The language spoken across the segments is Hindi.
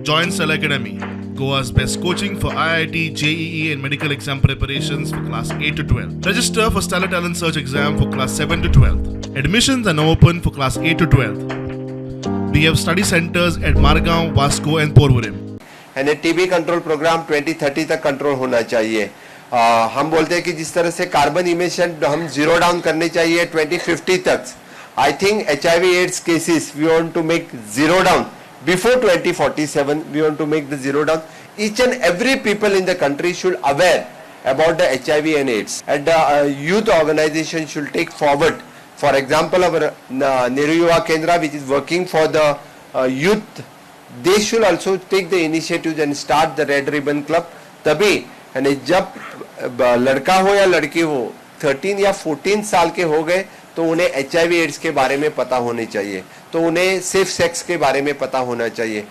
Join Cell Academy, Goa's best coaching for IIT, JEE and medical exam preparations for class 8 to 12. Register for Stellar Talent Search exam for class 7 to 12. Admissions are now open for class 8 to 12. We have study centers at Margao, Vasco and Porvorim. यानी टीबी कंट्रोल प्रोग्राम 2030 तक कंट्रोल होना चाहिए। हम बोलते हैं कि जिस तरह से कार्बन इमिशन हम जीरो डाउन करने चाहिए 2050 तक। I think HIV AIDS cases we want to make zero down before 2047। We want to make the zero down. Each and every people in the country should aware about the HIV and AIDS, and the youth organization should take forward. For example, our Nehru Yuva Kendra, which is working for the youth, they should also take the initiatives and start the Red Ribbon Club. तभी यानी जब लड़का हो या लड़की हो 13 या 14 साल के हो गए तो उन्हें HIV AIDS के बारे में पता होने चाहिए, तो उन्हें सेफ सेक्स के बारे में पता होना चाहिए,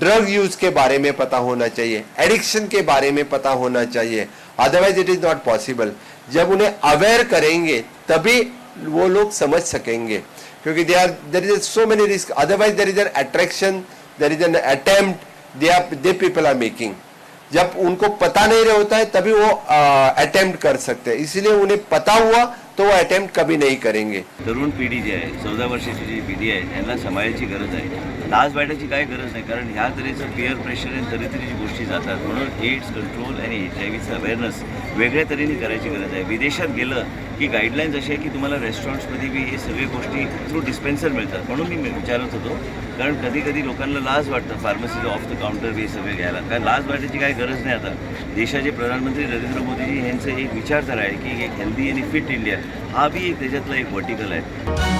ड्रग यूज के बारे में पता होना चाहिए, एडिक्शन के बारे में पता होना चाहिए। Otherwise it is not possible. जब उन्हें अवेयर करेंगे तभी वो लोग समझ सकेंगे, क्योंकि there is so many risk. Otherwise there is an attraction, there is an attempt they people are making. जब उनको पता नहीं रहा होता है तभी वो अटेम्प्ट कर सकते हैं, इसलिए उन्हें पता हुआ तो वो अटेम्प्ट कभी नहीं करेंगे। तरुण पिढी जी आहे, 14 वर्षाची जी पिढी आहे, त्यांना सांभाळायची गरज आहे। लाज वाटायची काय गरज नाही, कारण ह्या तऱ्हेचं पिअर प्रेशर आणि तऱ्हेतऱ्हेची गोष्टी जातात। म्हणून एड्स कंट्रोल आणि HIVचं अवेअरनेस वेगळ्या तऱ्हेने करायची गरज आहे। विदेशात गेलं की गाईडलाईन्स अशी आहे की तुम्हाला रेस्टॉरंट्समध्ये बी हे सगळे गोष्टी थ्रू डिस्पेन्सर मिळतात। म्हणून मी विचारत होतो, कारण कधी कधी लोकांना लाज वाटतं फार्मसीचं ऑफ द काउंटर बी सगळे घ्यायला। कारण लाज वाटायची काय गरज नाही। आता देशाचे प्रधानमंत्री नरेंद्र मोदीजी यांचं एक विचारधारा आहे की एक हेल्दी आणि फिट इंडिया, हा बी एक त्याच्यातला एक वर्टिकल आहे।